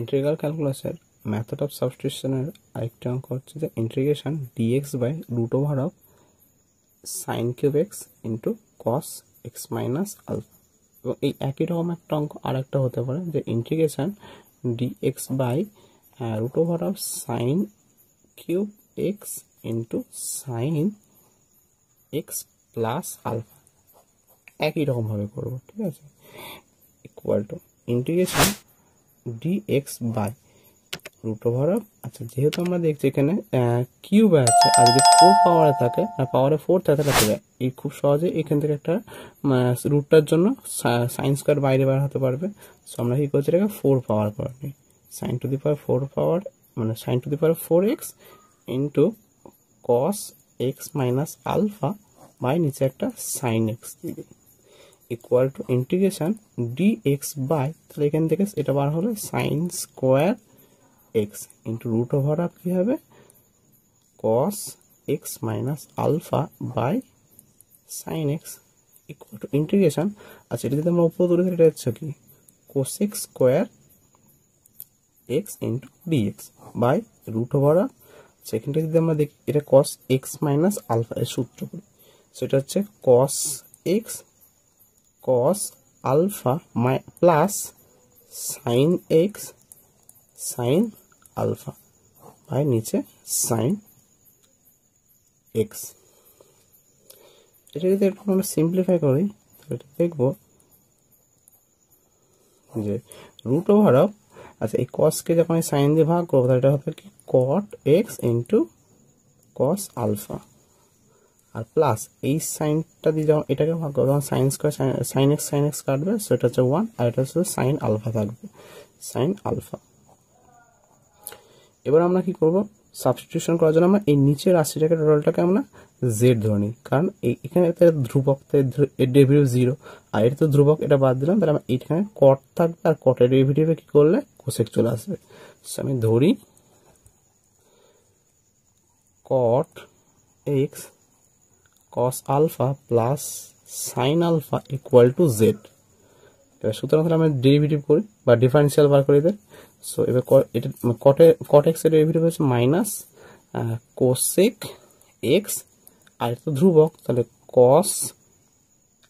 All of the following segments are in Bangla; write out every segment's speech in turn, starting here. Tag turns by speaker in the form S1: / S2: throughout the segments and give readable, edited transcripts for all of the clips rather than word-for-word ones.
S1: ইন্টিগ্রাল ক্যালকুলাসের মেথড অফ সাবস্টিটিউশনের আরেকটা অঙ্ক হচ্ছে যে integration dx by root over of sine cube x into cos x minus alpha. এবং এই একই রকম একটা অঙ্ক আর একটা হতে পারে যে integration dx by root over of sine cube x into sine x plus alpha. একই রকমভাবে করবো, ঠিক আছে। Equal to integration dx by root over of, আচ্ছা যেহেতু আমরা দেখছি এখানে কিউব আছে আর যদি 4 পাওয়ারে থাকে পাওয়ারে 4 থাকে তাহলে এই খুব সহজে এখান থেকে একটা রুটটার জন্য সাইন স্কোয়ার বাইরে বার হতে পারবে। সো আমরা কি করছি এটাকে 4 পাওয়ার করে নিই, sign to the power 4 power মানে sine to the power 4x into cos x minus alpha by নিচে একটা সাইন এক্স দিয়ে দিই equal to integration dx by, তাহলে এখান থেকে এটা বার হলে sine square x into root over of কি হবে cos x minus alpha by sine x equal to integration, আচ্ছা এটা যদি আমরা উপর তুলে এটা হচ্ছে কি cosec square x into dx by root over of, সেখানটা যদি আমরা দেখি এটা কস এক্স মাইনাস আলফা এর সূত্র করি, সেটা হচ্ছে cos x cos alpha plus sine x sine alpha by নিচে সাইন এক্স। এটা যদি একটু আমরা সিম্পলিফাই করি তাহলে দেখবো যে রুট ওভার অফ, আচ্ছা এই কসকে যখন আমি সাইন দিয়ে ভাগ করবো তাহলে এটা হবে কি cot x into cos alpha আর প্লাস এই সাইনটা দিয়ে যখন এটাকে ভাগ করবো তখন সাইন স্কোয়ার সাইন এক্স কাটবে, সেটা হচ্ছে 1 আর এটা হচ্ছে সাইন আলফা থাকবে সাইন আলফা। এবার আমরা কি করব সাবস্টিটিউশন করার জন্য আমরা এই নিচের রাশিটাকে টোটালটাকে আমরা জেড ধরে নিই, কারণ এখানে ধ্রুবক এর ডেরিভেটিভ 0 আর এটা তো ধ্রুবক, এটা বাদ দিলাম তাহলে আমার এখানে কট থাকবে আর কটের ডেরিভেটিভে কি করলে কোসেক চলে আসবে। সো আমি ধরি cot x cos alpha plus sine alpha equal to z. এবার সুতরাং তাহলে আমরা ডেরিভেটিভ করি বা ডিফারেন্সিয়াল বার করে দেয়। সো এবার এটা কট এক্স এর ডেরিভেটিভ হচ্ছে মাইনাস কোসেক এক্স আর এটা ধ্রুবক তাহলে কস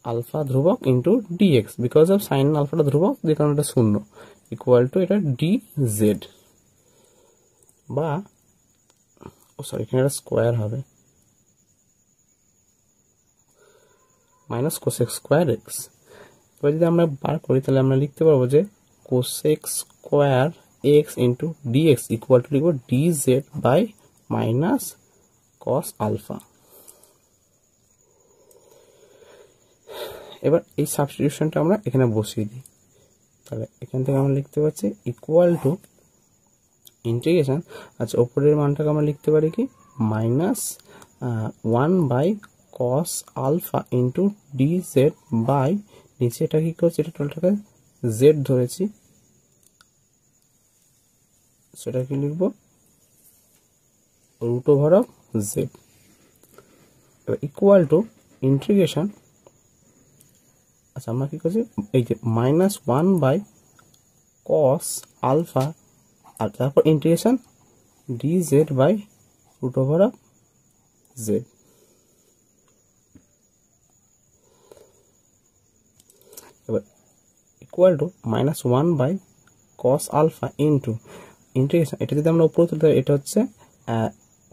S1: আলফা ধ্রুবক into dx because of sine আলফাটা ধ্রুবক যে কারণে এটা 0 ইকুয়াল টু এটা ডি জেড বা সরি এখানে এটা স্কোয়ার হবে মাইনাস কোসেক স্কোয়ার এক্স। এবার যদি আমরা বার করি তাহলে আমরা লিখতে পারবো যে cosec square x into dx equal to লিখবো D Z by minus cos alpha. এবার এই সাবস্টিটিউশনটা আমরা এখানে বসিয়ে দিই, তাহলে এখান থেকে আমরা লিখতে পাচ্ছি ইকুয়াল টু ইন্টিগ্রেশন, আচ্ছা ওপরের মানটাকে আমরা লিখতে পারি কি minus 1 by cos alpha into D Z by নিচে এটা কি করছি এটা টোটালটাকে জেড ধরেছি সেটা কি লিখবো root over of Z equal to integration, আচ্ছা আমরা কি করছি এই যে মাইনাস 1 বাই কস আলফা আর তারপর integration D Z by root over of Z. এবার equal to minus 1 by cos alpha into integration, এটা যদি আমরা উপরে তুলতে এটা হচ্ছে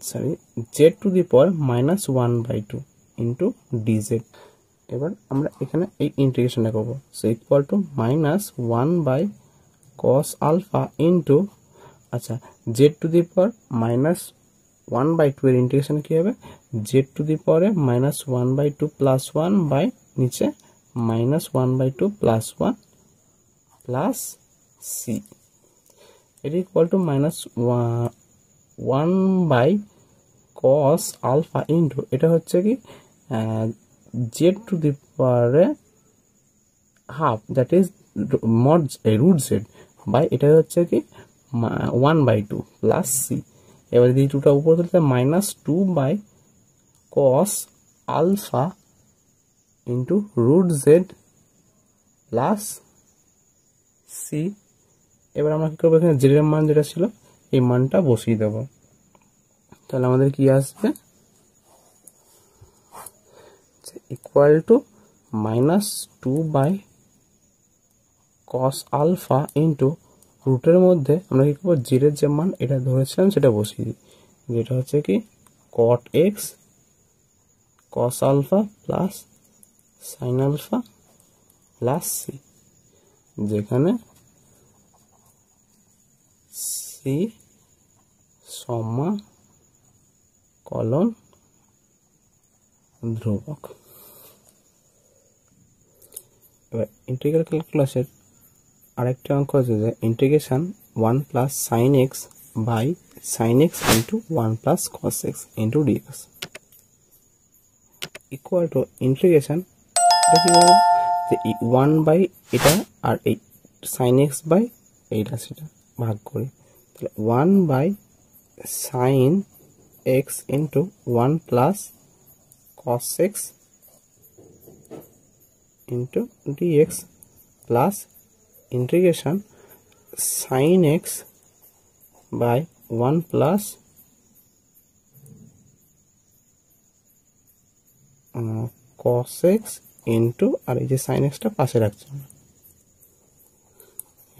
S1: sorry Z to the power minus 1/2 into D Z. এবার আমরা এখানে এই ইন্টিগ্রেশনটা করবো, so equal to minus 1 by cos alpha into আচ্ছা z to the power minus 1/2 এর ইন্টিগ্রেশন কি হবে জেড টু দি পাওয়ারে মাইনাস 1/2 প্লাস 1 বাই নিচে মাইনাস 1/2 প্লাস 1 প্লাস সি, এটা equal to minus 1 by cos alpha into এটা হচ্ছে কি জেড টু দি পাওয়ারে half that is mod root z by এটা হচ্ছে কি 1/2 প্লাস সি। এবার যদি 2টা উপর তুলতে minus 2 by cos alpha into root z plus c এবার আমরা কি করবো, এখানে জেড এর মান যেটা ছিল এই মানটা বসিয়ে দেবো। তাহলে আমাদের কি আসবে, equal to -2/cos alpha into রুটের মধ্যে আমরা কি করবো, জেড এর যে মান এটা ধরেছিলাম সেটা বসিয়ে দিই, যেটা হচ্ছে কি cot x cos alpha plus sine alpha plus c, যেখানে সি সমাকলন ধ্রুবক। এবার ইন্টিগ্রাল ক্যালকুলাসের আরেকটা অঙ্ক আছে যে integration 1 plus sine x by sine x into 1 plus cos x into dx equal to integration, এটা কি বলবো যে 1 বাই এটা আর এই সাইন এক্স বাই এইটা সেটা ভাগ করি, তাহলে 1 by sine x into 1 plus cos x into dx plus integration sin x by 1 plus cos x into আর এই যে sin x টা পাশে রাখছি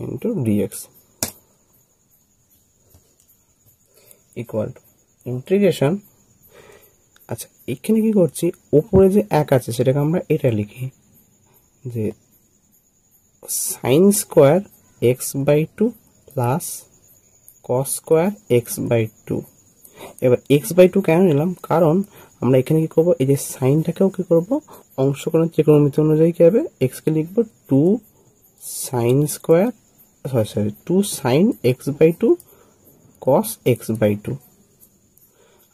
S1: into dx equal to integration। আচ্ছা এখানে কি করছি, উপরে যে এক আছে সেটাকে আমরা এটা লিখি যে sine square x by two plus cos square x by two. এবার এক্স বাই টু কেন নিলাম, কারণ আমরা এখানে কি করবো, এই যে সাইনটাকেও কি করবো অংশকরণ ত্রিকোণমিতি অনুযায়ী কি হবে, এক্সকে লিখবো 2 sine square sorry 2 sine x by two cos x by two.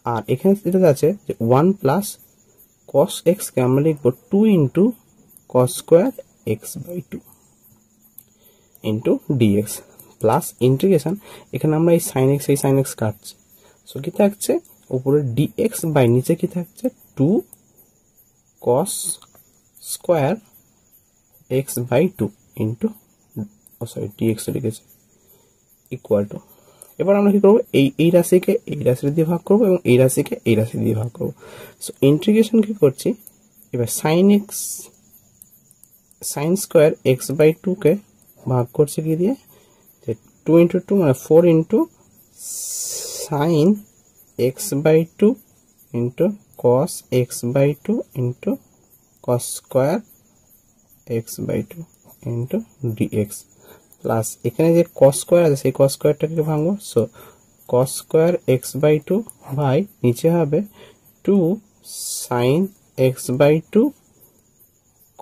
S1: আর এখানে যেটা আছে যে 1 প্লাস cos x কে আমরা লিখবো 2 into cos square x by two into d x plus integration, এখানে আমরা এই সাইন এক্স কাটছি, সো কি থাকছে উপরে ডিএক্স বাই নিচে কি থাকছে 2 cos square x by two into d x লিখেছে ইকুয়াল টু। এবার আমরা কি করবো, এই রাশিকে এই রাশি দিয়ে ভাগ করবো এবং এই রাশিকে এই রাশি দিয়ে ভাগ করবো। সো ইন্টিগ্রেশন কি করছি, এবার sine square x by two কে ভাগ করছি কি দিয়ে, যে 2 ইন্টু 2 মানে 4 into sine x by two into cos x by two into cos square x by two into d x plus এখানে যে cos স্কোয়ার আছে সেই cos স্কোয়ারটাকে ভাঙবো, so cos square x by two by নিচে হবে 2 sine x by two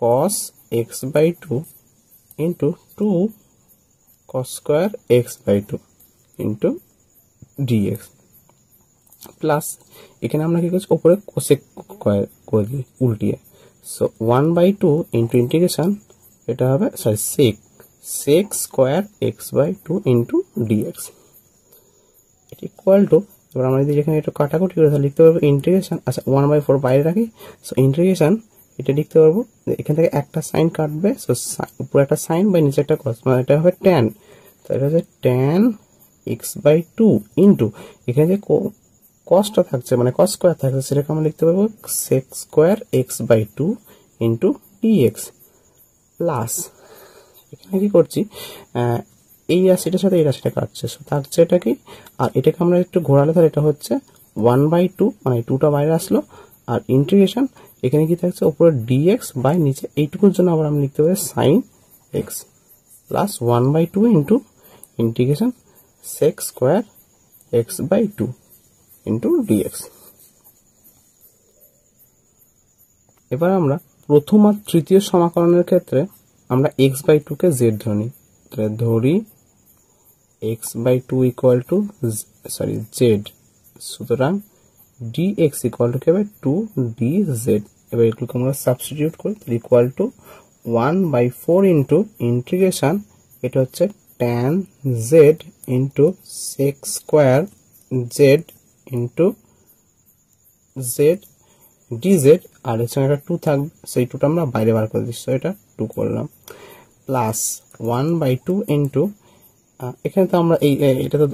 S1: cos x by two into 2 cos square x by two into d x plus এখানে আমরা কি করছি উপরে কোসেক করে দিই উল্টিয়ে, সো 1/2 ইন্টু ইন্টিগ্রেশন এটা হবে sec square x by two into dx equal to. এবার আমরা যদি এখানে একটু কাটাকুটি করে তাহলে লিখতে পারবো ইন্টিগ্রেশন, আচ্ছা 1/4 বাইরে রাখি, সো ইন্টিগ্রেশন এটা লিখতে পারবো এখান থেকে একটা সাইন কাটবে, সো উপরে একটা সাইন বাই নিচে একটা কস, মানে এটা হবে ট্যান, তো এটা হচ্ছে tan x by two into এখানে যে কসটা থাকছে মানে কস স্কোয়ার থাকছে সেটাকে আমরা লিখতে পারবো sec square x by two into d x plus এখানে কি করছি এই রাশিটার সাথে এই রাশিটা কাটছে, সো থাকছে এটা কি, আর এটাকে আমরা একটু ঘোরালে তাহলে এটা হচ্ছে 1/2 মানে 2টা বাইরে আসলো, আর ইন্টিগ্রেশন এখানে কি থাকছে উপরে ডিএক্স বাই নিচে এইটুকুর জন্য আবার আমি লিখতে পারি sine x plus 1/2 into integration sec square x by two into d x. এবার আমরা প্রথম আর তৃতীয় সমাকলনের ক্ষেত্রে আমরা এক্স বাই টু কে জেড ধরি x/2 ইকুয়াল টু জেড, সুতরাং dx ইকুয়াল টু কি হবে 2dz। এবার এগুলোকে আমরা সাবস্টিটিউট করি, ইকুয়াল টু 1/4 ইন্টু ইন্টিগ্রেশন এটা হচ্ছে tan z into sec square z into z dz, আর এর সঙ্গে একটা 2 থাকবে, সেই 2টা আমরা বাইরে বার করে দিচ্ছি, এটা 2 করলাম, প্লাস 1/2 ইন্টু এখানে তো আমরা এটা তো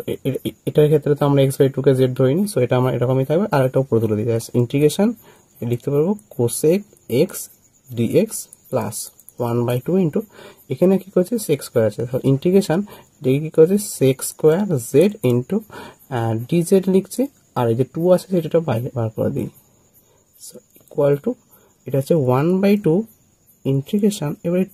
S1: এটার ক্ষেত্রে তো আমরা এক্স বাই টুকে জেড ধরিনি, সো এটা আমার এরকমই থাকবে। আর একটা উপরে তুলে দিতে ইন্টিগ্রেশন লিখতে পারবো cosec x d x plus 1/2 into এখানে কি করছে সেক স্কোয়ার আছে, ইন্টিগ্রেশন এটাকে কি করছে sec square z into D z লিখছে, আর এই যে 2 আছে সেটা বাইরে বার করে দিই, সো ইকুয়াল টু এটা হচ্ছে 1/2 ইন্টিগ্রেশন, এবারে